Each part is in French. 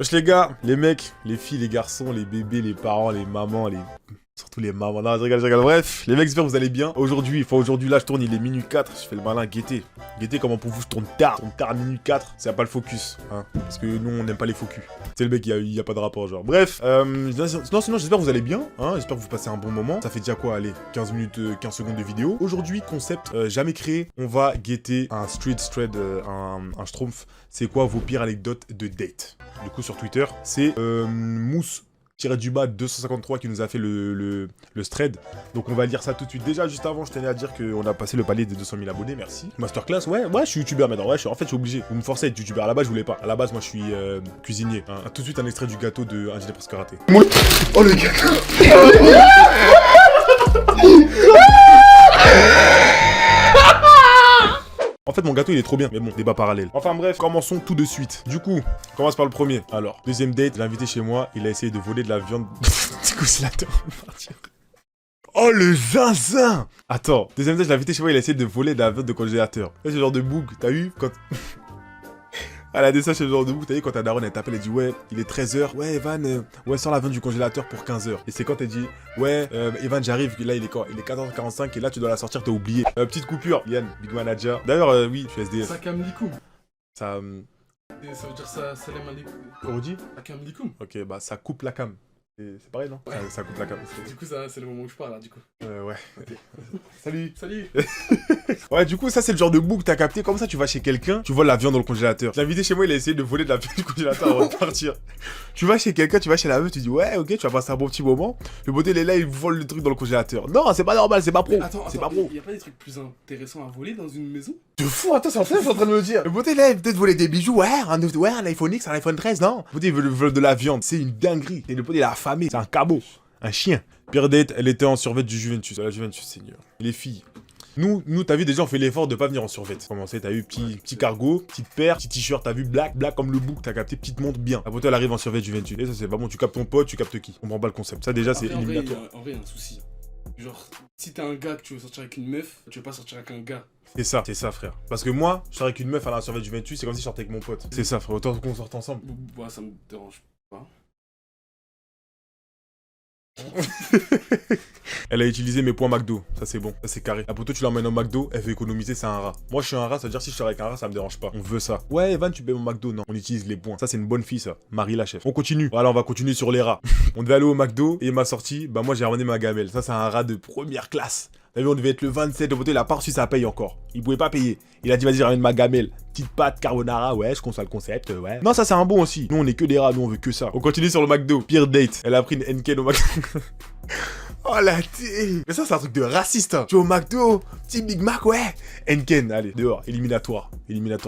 Wesh les gars, les mecs, les filles, les garçons, les bébés, les parents, les mamans, les... Surtout les mamans, non je rigole, je rigole. Bref, les mecs, j'espère que vous allez bien. Aujourd'hui là je tourne, il est minuit 4, je fais le malin, guettez. Guettez comment pour vous je tourne tard à minuit 4, c'est pas le focus, hein. Parce que nous on n'aime pas les focus. C'est le mec, il y a pas de rapport genre. Bref, sinon j'espère que vous allez bien, hein. J'espère que vous passez un bon moment. Ça fait déjà quoi, allez, 15 minutes, 15 secondes de vidéo. Aujourd'hui, concept jamais créé, on va guetter un street thread, un schtroumpf. C'est quoi vos pires anecdotes de date? Du coup sur Twitter, c'est Mousse du bas 253 qui nous a fait le thread. Donc on va lire ça tout de suite. Déjà juste avant je tenais à dire qu'on a passé le palier des 200 000 abonnés, merci. Masterclass, ouais je suis youtubeur maintenant, ouais, en fait je suis obligé. Vous me forcez à être youtubeur, à la base je voulais pas. À la base moi je suis cuisinier. Hein. Tout de suite un extrait du gâteau de Un dîner presque raté. Oh le gâteau. En fait, mon gâteau, il est trop bien. Mais bon, débat parallèle. Enfin bref, commençons tout de suite. Du coup, on commence par le premier. Alors, deuxième date, je l'ai invité chez moi. Il a essayé de voler de la viande du congélateur. Oh, le zinzin! Attends, deuxième date, je l'ai invité chez moi. Il a essayé de voler de la viande de congélateur. C'est ce genre de boug. T'as eu quand... Elle a dit ça chez le genre de bout, t'as vu quand ta daronne elle t'appelle, elle dit ouais, il est 13h, ouais Evan, ouais sors la viande du congélateur pour 15h. Et c'est quand elle dit ouais, Evan j'arrive, là il est quand? Il est 14h45 et là tu dois la sortir, t'as oublié. Petite coupure, Yann, Big Manager. D'ailleurs, oui, je suis SDS. Sakam likoum. Ça... Ça veut dire ça, salam alikoum. Orodi? Sakam likoum. Ok, bah ça coupe la cam. C'est pareil, non? Ouais. Ça coupe la cam. Du coup, ça, c'est le moment où je parle là, du coup. Ouais. Okay. Salut. Salut. Ouais, du coup, ça c'est le genre de book que t'as capté. Comme ça, tu vas chez quelqu'un, tu voles la viande dans le congélateur. Je l'ai invité chez moi, il a essayé de voler de la viande du congélateur avant de partir. Tu vas chez quelqu'un, tu vas chez la meuf, tu dis ouais, ok, tu vas passer un bon petit moment. Le beauté, il est là, il vole le truc dans le congélateur. Non, c'est pas normal, c'est pas pro. Attends, c'est pas pro. Y'a pas des trucs plus intéressants à voler dans une maison? De fou, attends, c'est en fait, je suis en train de me dire. Le beauté, là, il peut-être voler des bijoux, ouais, un iPhone X, un iPhone 13, non. Le beauté, il veut de la viande, c'est une dinguerie. Et le beauté, il a affamé, c'est un cabot, un chien. Pire date, elle était en survêt du Juventus. La Juventus, seigneur. Les filles. Nous, t'as vu, déjà, on fait l'effort de pas venir en survêt. Comment c'est, t'as eu petit cargo, petite paire, petit t-shirt, t'as vu, black comme le bouc, t'as capté, petite montre bien. La beauté, elle arrive en survêt du Juventus. Et ça, c'est pas bon, tu captes ton pote, tu captes qui? On prend pas le concept. Ça, déjà, c'est éliminatoire. En vrai, y a un souci. Genre, si t'es un gars que tu veux sortir avec une meuf, tu veux pas sortir avec un gars. C'est ça, frère. Parce que moi, je sors avec une meuf à la survêt du Juventus, c'est comme si je sortais avec mon pote. C'est ça, frère. Autant qu'on sorte ensemble. Bah, ça me dérange pas. Elle a utilisé mes points McDo, ça c'est bon, ça c'est carré. La poto tu l'emmènes au McDo, elle veut économiser, c'est un rat. Moi je suis un rat, ça veut dire si je sors avec un rat, ça me dérange pas. On veut ça. Ouais Evan, tu payes mon McDo, non. On utilise les points. Ça c'est une bonne fille ça. Marie la chef. On continue. Voilà, on va continuer sur les rats. On devait aller au McDo et il m'a sorti, bah moi j'ai ramené ma gamelle. Ça c'est un rat de première classe. T'as vu, on devait être le 27, au poteau, il a pas reçu sa paye encore. Il pouvait pas payer. Il a dit, vas-y, ramène ma gamelle. Petite pâte, carbonara, ouais, je conçois le concept, ouais. Non, ça c'est un bon aussi. Nous, on est que des rats, nous, on veut que ça. On continue sur le McDo. Pire date. Elle a pris une Henken au McDo. Oh la thé. Mais ça c'est un truc de raciste hein. Tu es au McDo, petit Big Mac, ouais. Henken, allez, dehors, éliminatoire.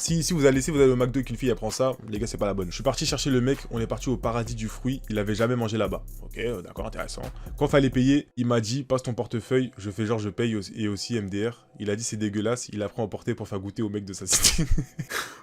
Si vous allez au McDo et qu'une fille elle prend ça, les gars c'est pas la bonne. Je suis parti chercher le mec, on est parti au paradis du fruit, il avait jamais mangé là-bas. Ok, d'accord, intéressant. Quand fallait payer, il m'a dit passe ton portefeuille, je fais genre je paye et aussi MDR. Il a dit c'est dégueulasse, il a pris à emporter pour faire goûter au mec de sa cité.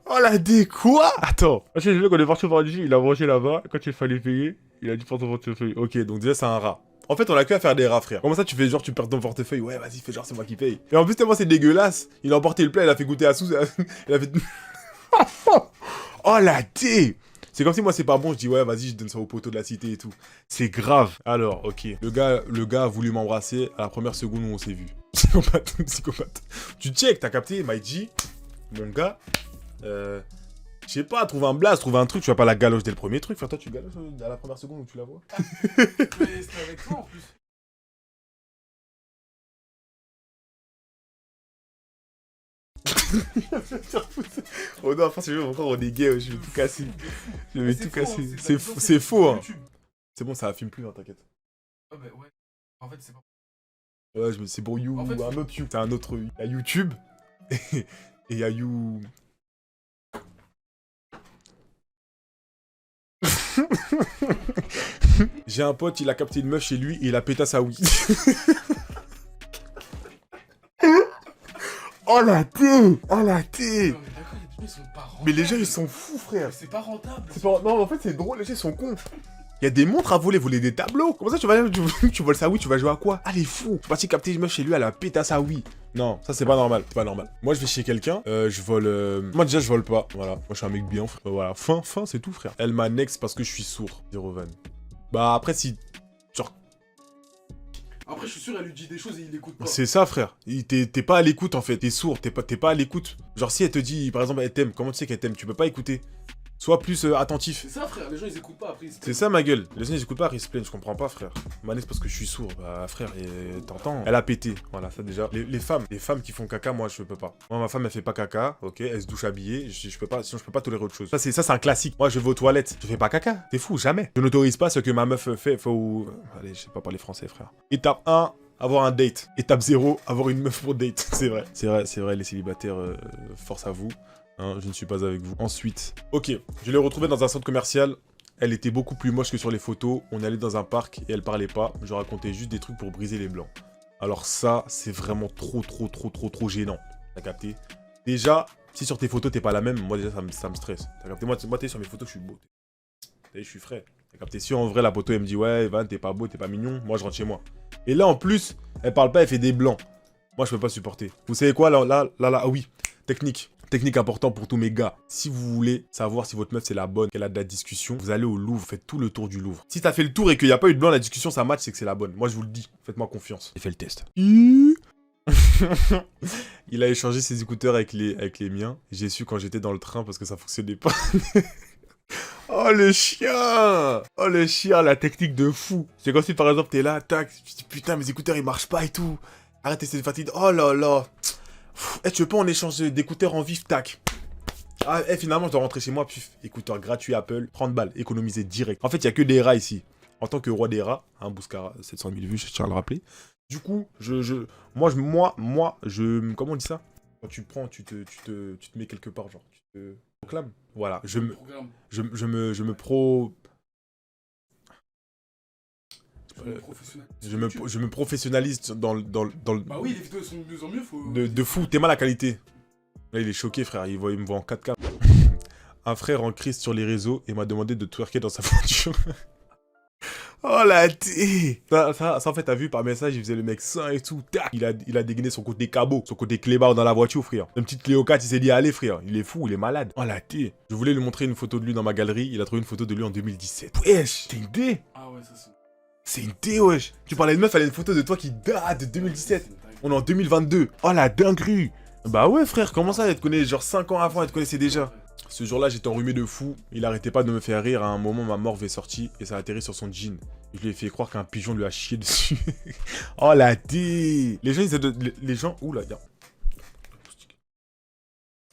Oh la dé, quoi? Attends. Je sais qu'on est parti au paradis, il a mangé là-bas, quand il fallait payer, il a dit passe ton portefeuille. Ok, donc déjà c'est un rat. En fait, on a que à faire des rats, frère. Comment ça, tu fais genre, tu perds ton portefeuille? Ouais, vas-y, fais genre, c'est moi qui paye. Et en plus, tellement c'est dégueulasse. Il a emporté le plat, il a fait goûter à sous. Il a fait. Oh la thé! C'est comme si moi, c'est pas bon, je dis, ouais, vas-y, je donne ça au poteau de la cité et tout. C'est grave. Alors, ok. Le gars a voulu m'embrasser à la première seconde où on s'est vu. Psychopathe. Tu check, t'as capté, Maïji, mon gars. Je sais pas, trouve un blaze, trouve un truc, tu vas pas la galoche dès le premier truc, frère, toi tu galoches à la première seconde où tu la vois. Mais c'était avec toi en plus. Oh non, enfin, c'est encore on est gay, je vais tout casser. Je vais tout casser. C'est faux, hein. C'est bon, ça filme plus, hein, t'inquiète. Ah bah ouais. En fait, c'est pas. Ouais, c'est pour You, en fait, un autre You. C'est un autre. Il y a YouTube et il y a You. J'ai un pote, il a capté une meuf chez lui et il a pété sa Wii. Oh la thé! Oh la thé! Non, mais d'accord, les gens ils sont pas rentables. Mais les gens ils sont fous, frère. C'est pas rentable. Non, en fait c'est drôle, les gens ils sont cons. Il y a des montres à voler, voler des tableaux. Comment ça, tu voles sa Wii, tu vas jouer à quoi? Ah, les fous. Je suis parti capter une meuf chez lui, elle a pété à sa Wii. Non, ça c'est pas normal, c'est pas normal. Moi je vais chez quelqu'un, je vole... Moi déjà je vole pas, voilà. Moi je suis un mec bien, frère. Voilà, fin, c'est tout, frère. Elle m'annexe parce que je suis sourd, Zero Van. Bah après si... Genre... Après je suis sûr elle lui dit des choses et il écoute pas. C'est ça, frère. T'es pas à l'écoute en fait, t'es sourd, t'es pas à l'écoute. Genre si elle te dit, par exemple, elle t'aime, comment tu sais qu'elle t'aime? Tu peux pas écouter. Sois plus attentif. C'est ça, frère, les gens ils écoutent pas après. C'est ça ma gueule. Les gens ils écoutent pas, ils se plaignent, je comprends pas, frère. Manex parce que je suis sourd. Bah frère, t'entends? Elle a pété. Voilà, ça déjà. Les femmes qui font caca, moi je peux pas. Moi ma femme elle fait pas caca, ok, elle se douche habillée, je peux pas, sinon je peux pas tolérer autre chose. Ça c'est un classique. Moi je vais aux toilettes, je fais pas caca. T'es fou, jamais. Je n'autorise pas ce que ma meuf fait. Faut. Allez, je sais pas parler français, frère. Étape 1. Avoir un date. Étape 0, avoir une meuf pour date. C'est vrai, les célibataires, force à vous. Hein, je ne suis pas avec vous. Ensuite, ok, je l'ai retrouvée dans un centre commercial. Elle était beaucoup plus moche que sur les photos. On est allé dans un parc et elle parlait pas. Je racontais juste des trucs pour briser les blancs. Alors ça, c'est vraiment trop gênant. T'as capté? Déjà, si sur tes photos t'es pas la même, moi déjà ça me stresse. T'as capté? Moi t'es sur mes photos, je suis beau. Je suis frais. T'as capté? Si en vrai la photo elle me dit ouais, Evan, t'es pas beau, t'es pas mignon, moi je rentre chez moi. Et là en plus, elle parle pas, elle fait des blancs. Moi je peux pas supporter. Vous savez quoi là, ah oui, technique. Technique important pour tous mes gars. Si vous voulez savoir si votre meuf c'est la bonne, qu'elle a de la discussion, vous allez au Louvre, faites tout le tour du Louvre. Si t'as fait le tour et qu'il n'y a pas eu de blanc, la discussion ça match, c'est que c'est la bonne. Moi je vous le dis, faites-moi confiance. J'ai fait le test. Il a échangé ses écouteurs avec les miens. J'ai su quand j'étais dans le train parce que ça fonctionnait pas. Oh le chien! Oh le chien, la technique de fou. C'est comme si par exemple t'es là, tac, tu dis putain mes écouteurs ils marchent pas et tout. Arrête c'est fatigue. Oh là là. Eh, tu veux pas en échange d'écouteurs en vif, tac. Ah, finalement, je dois rentrer chez moi, pif. Écouteurs gratuits Apple, 30 balles, économisé direct. En fait, il y a que des rats ici. En tant que roi des rats, hein, Bouskara, 700 000 vues, je tiens à le rappeler. Du coup, moi, comment on dit ça? Quand tu prends, tu te mets quelque part, genre, tu te proclames. Voilà, je me professionnalise dans le... Bah oui, les vidéos sont de mieux en mieux, faut... De fou, t'es mal la qualité. Là, il est choqué, frère, il me voit en 4K. Un frère en crise sur les réseaux et m'a demandé de twerker dans sa voiture. Oh la thé. Ça, en fait, t'as vu par message, il faisait le mec sain et tout. Tac. Il a dégainé son côté cabot, son côté clébard dans la voiture, frère. Une petite Cléo 4, il s'est dit, allez, frère. Il est fou, il est malade. Oh la thé. Je voulais lui montrer une photo de lui dans ma galerie. Il a trouvé une photo de lui en 2017. Wesh, t'es une D. Ah ouais, ça c'est... C'est une D, wesh. Tu parlais de meuf, elle a une photo de toi qui date de 2017. On est en 2022. Oh la dinguerie. Bah ouais, frère, comment ça, elle te connaît genre 5 ans avant, elle te connaissait déjà. Ce jour-là, j'étais enrhumé de fou. Il arrêtait pas de me faire rire. À un moment, ma morve est sortie et ça a atterri sur son jean. Je lui ai fait croire qu'un pigeon lui a chié dessus. Oh la dé. Les gens, ils essaient de... Les gens... Ouh là, y'a...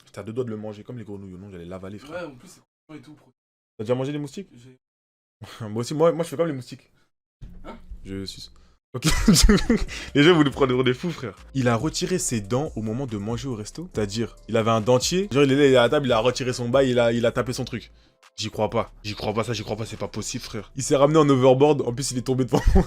J'étais à 2 doigts de le manger comme les grenouilles. Non, j'allais l'avaler, frère. Ouais, en plus, c'est bon et tout. T'as déjà mangé des moustiques? Moi aussi, moi je fais comme les moustiques. Hein? Je suce. Ok. Les gens voulaient prendre des fous, frère. Il a retiré ses dents au moment de manger au resto. C'est-à-dire, il avait un dentier. Genre, il est à la table, il a retiré son bail, il a tapé son truc. J'y crois pas. J'y crois pas, c'est pas possible, frère. Il s'est ramené en overboard. En plus, il est tombé devant moi.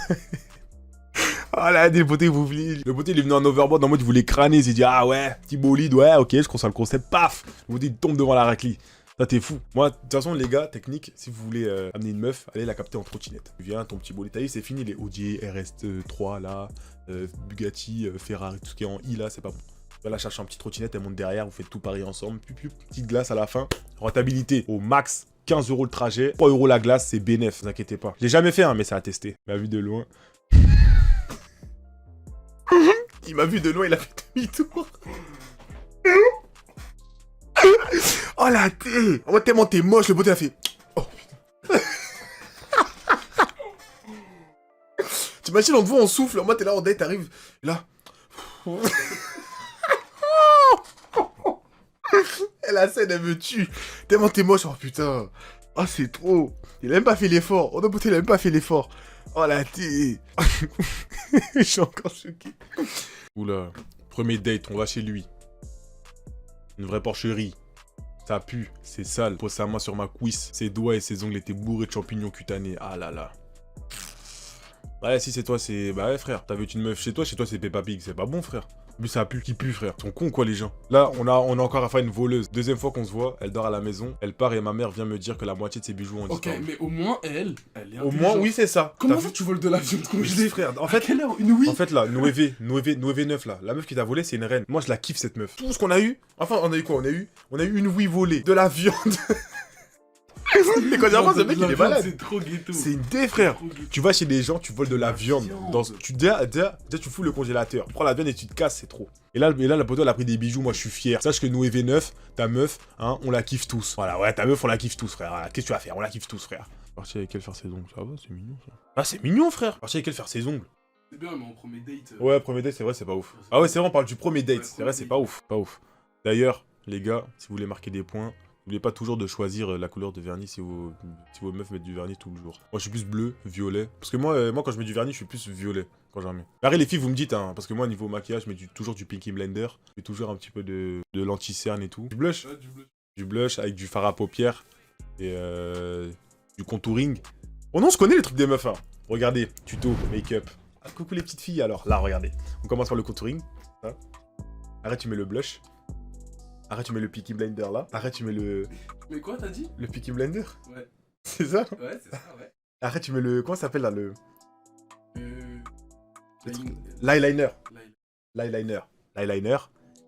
Ah là, le poté, vous voulez. Le poté, il est venu en overboard en mode, il voulait crâner. Il s'est dit, ah ouais, petit bolide, ouais, ok, je conçois le concept. Paf! Le poté, il tombe devant la raclie. Ça, t'es fou. Moi, de toute façon, les gars, technique, si vous voulez amener une meuf, allez la capter en trottinette. Tu viens, ton petit bolide. T'as vu, c'est fini, les Audi, RS3, là, Bugatti, Ferrari, tout ce qui est en I, là, c'est pas bon. Tu vas la chercher en petite trottinette, elle monte derrière, vous faites tout pareil ensemble. Petite glace à la fin. Rentabilité au max. 15 € le trajet, 3 € la glace, c'est bénef, vous inquiétez pas. J'ai jamais fait, hein, mais ça a testé. Il m'a vu de loin. Il m'a vu de loin, il a fait demi-tour. Oh la thé. Oh, tellement t'es moche, le beauté a fait... Oh putain. T'imagines, on te voit, on souffle, moi t'es là, on date, t'arrives, là... Et la scène, elle me tue. Tellement t'es moche, oh putain. Oh, c'est trop. Il a même pas fait l'effort. Oh, non, il a même pas fait l'effort. Oh, la thé. Je suis encore choqué. Oula. Premier date, on va chez lui. Une vraie porcherie. Ça pue, c'est sale. Pose sa main sur ma cuisse. Ses doigts et ses ongles étaient bourrés de champignons cutanés. Ah là là. Ouais, si c'est toi, c'est... Bah ouais, frère. T'as vu une meuf chez toi c'est Peppa Pig. C'est pas bon, frère. Mais ça pue, qui pue, frère. Ils sont cons, quoi, les gens. Là, on a encore affaire à une voleuse. Deuxième fois qu'on se voit, elle dort à la maison. Elle part et ma mère vient me dire que la moitié de ses bijoux ont Ok, disparu. mais au moins, elle est Au moins, oui, c'est ça. Comment T'as ça, vu tu voles de la viande Mais congelée? frère, en À fait, quelle heure? Une oui? en fait, là, Noévé 9, là, la meuf qui t'a volé, c'est une reine. Moi, je la kiffe, cette meuf. Tout ce qu'on a eu, enfin, on a eu quoi? On a eu une oui volée, de la viande. Mais quand j'avance, ce mec, il est malade. C'est trop ghetto. C'est une dé, frère. Trop ghetto. Tu vas chez des gens, tu voles de la viande. viande. Déjà, tu fous le congélateur. Tu prends la viande et tu te casses, c'est trop. Et là, la poteau, elle a pris des bijoux, moi, je suis fier. Sache que Noé V9, ta meuf, hein, on la kiffe tous. Voilà, ouais, ta meuf, on la kiffe tous, frère. Voilà, qu'est-ce que tu vas faire? On la kiffe tous, frère. Parti avec elle faire ses ongles. Ça va, c'est mignon, ça. Ah, c'est mignon, frère. Parti avec elle faire ses ongles. C'est bien, mais en premier date. Ouais, premier date, c'est vrai, c'est pas ouf. Ah ouais, c'est vrai, on parle du premier date. Ouais, C'est vrai, c'est pas ouf. Pas ouf. D'ailleurs, les gars, si vous voulez marquer des points, n'oubliez pas toujours de choisir la couleur de vernis si vos meufs mettent du vernis tout le jour. Moi, je suis plus bleu, violet. Parce que moi, quand je mets du vernis, je suis plus violet quand j'en mets. Pareil, les filles, vous me dites, hein, parce que moi, niveau maquillage, je mets toujours du Pinky Blender. Je mets toujours un petit peu de l'anti-cerne et tout. Du blush. Ouais, du bleu. Du blush avec du fard à paupières et du contouring. Oh non, on se connaît les trucs des meufs, hein. Regardez, tuto, make-up. Ah, coucou les petites filles, alors. Là, regardez. On commence par le contouring. Hein. Arrête, tu mets le blush. Arrête, tu mets le Peaky Blender là. Arrête, tu mets le Mais quoi, t'as dit? Peaky Blender. Ouais. C'est ça? Ouais, c'est ça, ouais. Arrête, tu mets le... Comment ça s'appelle là? Le Line- l'eyeliner. line- L'eyeliner. L'eyeliner.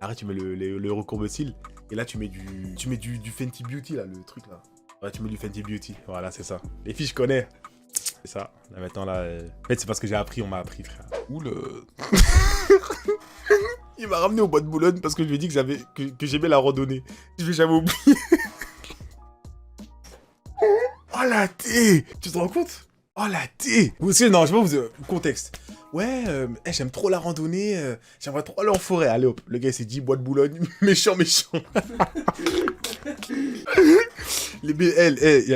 Arrête, tu mets le recourbe-cils. Et là, tu mets du Fenty Beauty là, le truc là. Ouais, tu mets du Fenty Beauty. Voilà, c'est ça. Les filles, je connais. C'est ça. Là, maintenant là... En fait, c'est parce que j'ai appris, on m'a appris, frère. Oula. Il m'a ramené au bois de Boulogne parce que je lui ai dit que j'aimais la randonnée. Je vais jamais oublier. Oh la thé! Tu te rends compte? Oh la thé! Vous aussi, non, je sais pas, contexte. Ouais, j'aime trop la randonnée, j'aimerais trop aller en forêt. Allez hop, le gars il s'est dit bois de Boulogne, méchant.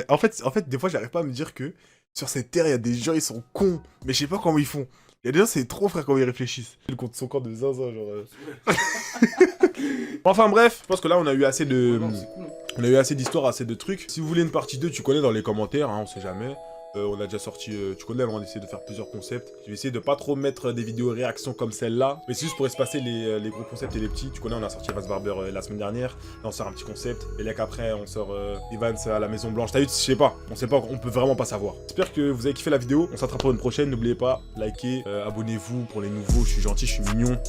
En fait, des fois j'arrive pas à me dire que sur cette terre, il y a des gens, ils sont cons, mais je sais pas comment ils font. Il y a des gens, c'est trop frère quand ils réfléchissent. Il compte son corps de zinzin, genre. Enfin bref, je pense que là on a eu assez de... Ouais, non, c'est cool, hein. On a eu assez d'histoires, assez de trucs. Si vous voulez une partie 2, tu connais dans les commentaires, hein, on sait jamais. On a déjà sorti, tu connais, on va essayer de faire plusieurs concepts. Je vais essayer de pas trop mettre des vidéos réactions comme celle-là, mais c'est juste pour espacer les gros concepts et les petits. Tu connais, on a sorti Evans Barber la semaine dernière. Là, on sort un petit concept. Et là qu'après, on sort Evans à la Maison Blanche. T'as vu, je sais pas, on sait pas, on peut vraiment pas savoir. J'espère que vous avez kiffé la vidéo. On s'attrape pour une prochaine. N'oubliez pas, likez, abonnez-vous pour les nouveaux. Je suis gentil, je suis mignon.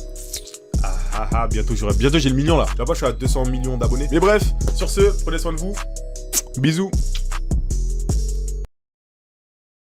Bientôt j'ai le million là. Je sais pas, je suis à 200 millions d'abonnés. Mais bref, sur ce, prenez soin de vous. Bisous.